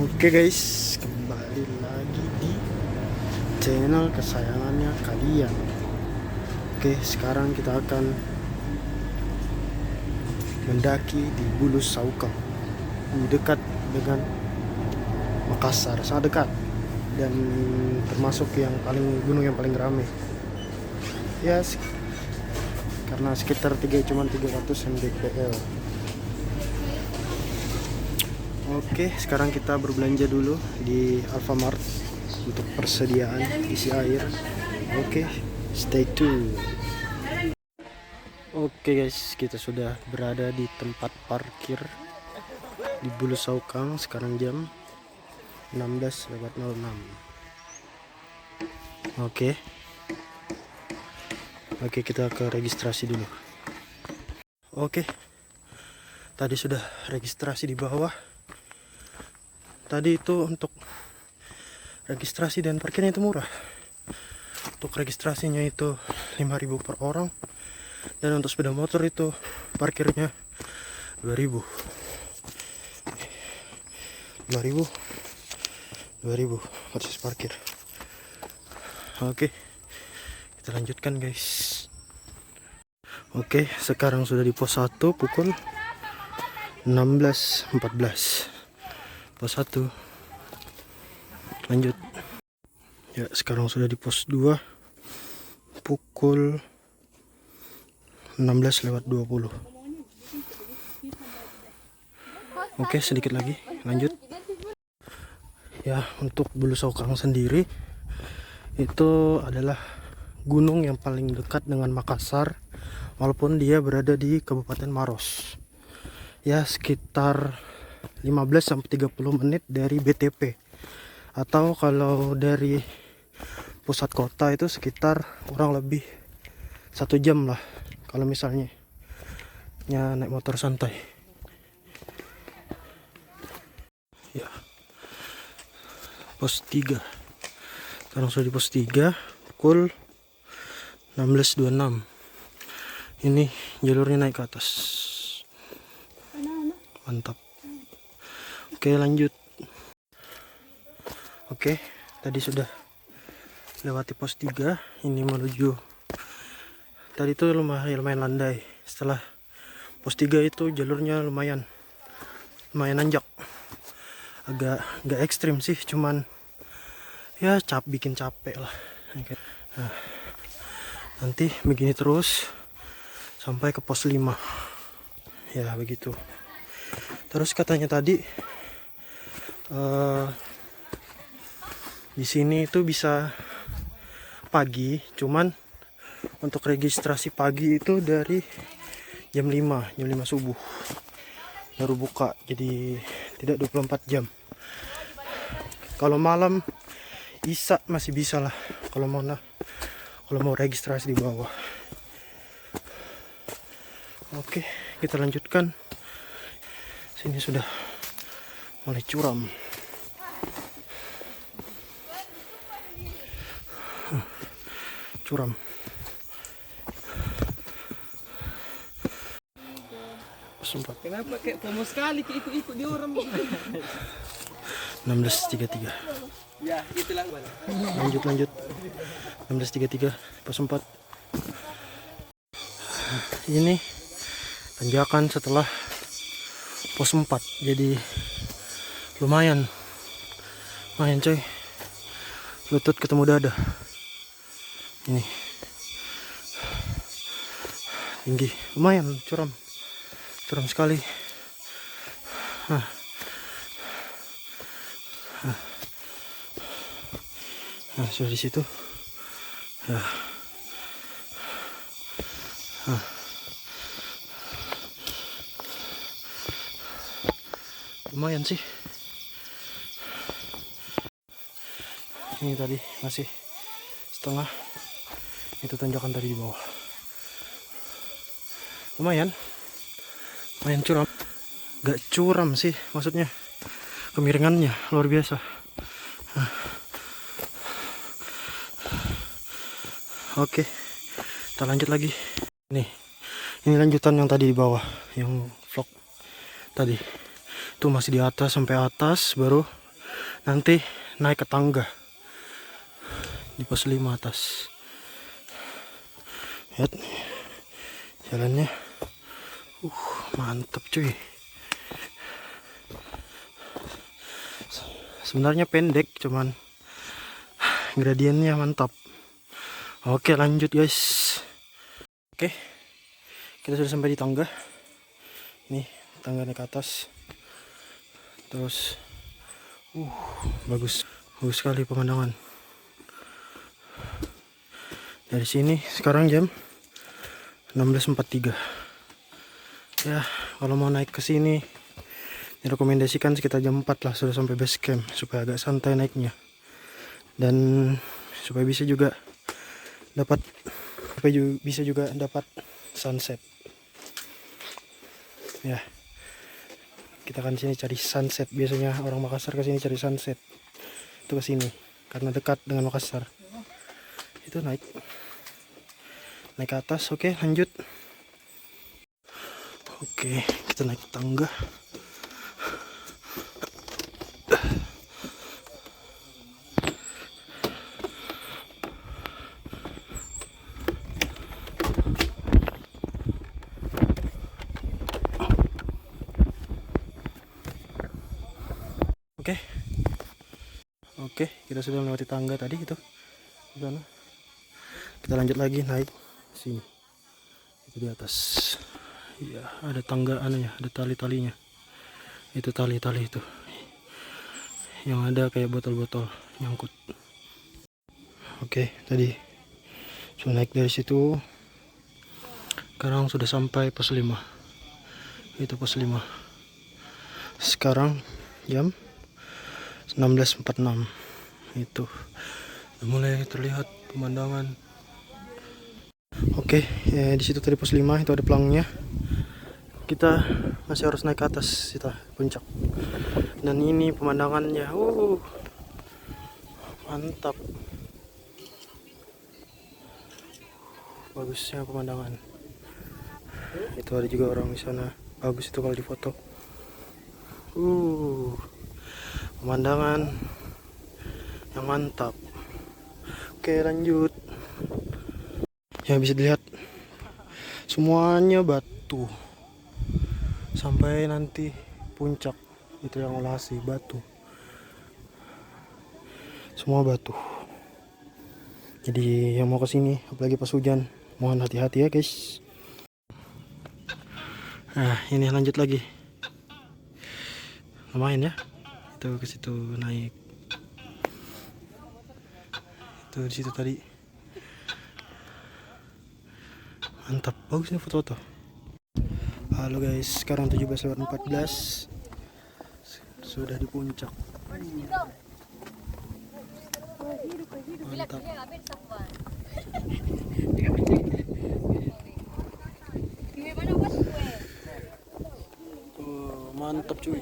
Oke guys, kembali lagi di channel kesayangannya kalian. Oke, sekarang kita akan mendaki di Bulus Saukang. Ini dekat dengan Makassar, sangat dekat. Dan termasuk gunung yang paling ramai. Ya, karena sekitar cuma 300 mdpl. Oke, sekarang kita berbelanja dulu di Alfamart untuk persediaan isi air. Oke, stay tune. Oke guys, kita sudah berada di tempat parkir di Bulus Saukang. Sekarang jam 16.06. Oke, kita ke registrasi dulu. Oke, tadi sudah registrasi di bawah. Tadi itu untuk registrasi dan parkirnya itu murah. Untuk registrasinya itu 5.000 per orang, dan untuk sepeda motor itu parkirnya 2.000. 2.000 proses parkir. Oke, kita lanjutkan guys. Oke, sekarang sudah di pos 1 pukul 16.14. Pos 1 lanjut ya. Sekarang sudah di pos 2 pukul 16:20. Oke, sedikit lagi lanjut ya. Untuk Bulus Saukang sendiri itu adalah gunung yang paling dekat dengan Makassar, walaupun dia berada di Kabupaten Maros ya, sekitar 15-30 menit dari BTP, atau kalau dari pusat kota itu sekitar kurang lebih 1 jam lah kalau misalnya naik motor santai ya. Pos 3, sekarang sudah di pos 3 pukul 16.26. ini jalurnya naik ke atas, mantap. Oke, lanjut. Oke, tadi sudah lewati pos 3. Ini menuju, tadi itu lumayan landai. Setelah pos 3 itu jalurnya lumayan nanjak. Agak ekstrim sih, cuman ya bikin capek lah. Nah, nanti begini terus sampai ke pos 5 ya, begitu. Terus katanya tadi di sini itu bisa pagi, cuman untuk registrasi pagi itu dari jam 5 subuh baru buka, jadi tidak 24 jam. Kalau malam Isya masih bisa lah kalau mau registrasi di bawah. Oke, kita lanjutkan. Sini sudah mulai curam. Sempat. Kenapa kayak pomo sekali ikut di orang? 16.33. Ya, itulah bang. Lanjut 16.33 pos 4. Ini tanjakan setelah pos 4, jadi lumayan coy, lutut ketemu dada. Ini tinggi, lumayan curam sekali. Nah, sudah di situ ya. Lumayan sih. Ini tadi masih setengah, itu tanjakan tadi di bawah. Lumayan curam. Gak curam sih, maksudnya kemiringannya luar biasa. Oke, kita lanjut lagi. Ini lanjutan yang tadi di bawah, yang vlog tadi. Itu masih di atas, sampai atas baru nanti naik ke tangga di pos 5 atas. Lihat jalannya, mantap cuy. Sebenarnya pendek, cuman gradiennya mantap. Oke, lanjut guys. Oke, kita sudah sampai di tangga. Nih tangga naik ke atas. Terus bagus sekali pemandangan. Dari sini sekarang jam 16.43. Ya, kalau mau naik ke sini direkomendasikan sekitar jam 4 lah, sudah sampai base camp, supaya agak santai naiknya. Dan supaya bisa juga dapat sunset. Ya, kita kan sini cari sunset. Biasanya orang Makassar ke sini cari sunset. Itu ke sini karena dekat dengan Makassar. Itu naik ke atas. Oke, lanjut. Oke, kita naik tangga. Oke, kita sudah melewati tangga tadi itu. Di sana. Kita lanjut lagi naik sini. Itu di atas. Iya, ada tangga anunya, ada tali-talinya. Itu tali-tali itu. Yang ada kayak botol-botol nyangkut. Oke, tadi sudah naik dari situ. Sekarang sudah sampai pos 5. Itu pos 5. Sekarang jam 16.46. Itu udah mulai terlihat pemandangan. Oke, ya, di situ tadi pos 5 itu ada pelangnya. Kita masih harus naik ke atas kita puncak. Dan ini pemandangannya, mantap. Bagusnya pemandangan. Itu ada juga orang di sana. Bagus itu kalau difoto. Pemandangan yang mantap. Oke, lanjut. Ya, bisa dilihat semuanya batu. Sampai nanti puncak itu yang elevasi batu. Semua batu. Jadi yang mau ke sini apalagi pas hujan, mohon hati-hati ya, guys. Nah, ini lanjut lagi. Lumayan ya. Itu ke situ naik. Itu di situ tadi. Mantap, bagus nih foto-foto. Halo guys, sekarang 17:14. Sudah di puncak. Mantap. Mantap cuy.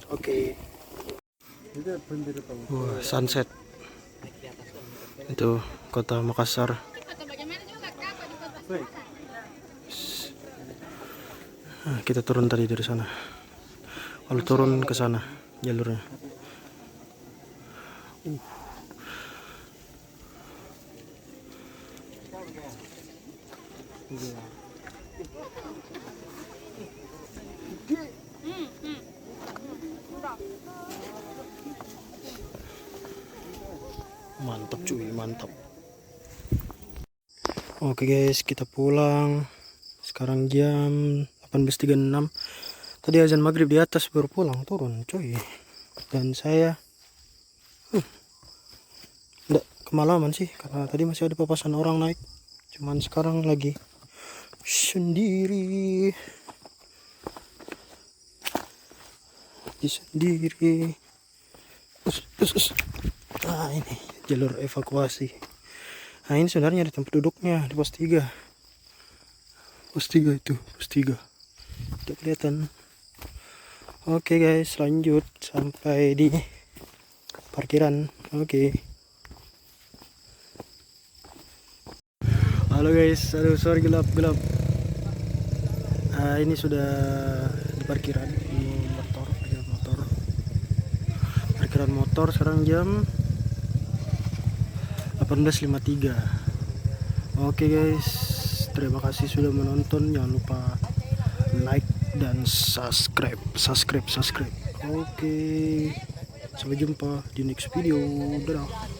Oke. Wah, sunset. Itu kota Makassar. Nah, kita turun tadi dari sana. Kalau turun ke sana jalurnya. Mantap cuy, mantap. Oke guys, kita pulang. Sekarang jam 18.36. Tadi azan maghrib di atas baru pulang, turun cuy. Dan saya enggak kemalaman sih, karena tadi masih ada papasan orang naik. Cuman sekarang lagi sendiri. Nah, ini jalur evakuasi. Nah, ini sebenarnya di tempat duduknya di pos 3. Pos 3 itu, pos 3. Tidak kelihatan. Oke guys, lanjut sampai di parkiran. Oke. Halo guys, aduh sorry gelap. Ini sudah di parkiran motor. Parkiran motor sekarang jam 18.53. Oke guys, terima kasih sudah menonton. Jangan lupa like dan subscribe. Oke, sampai jumpa di next video. Dadah.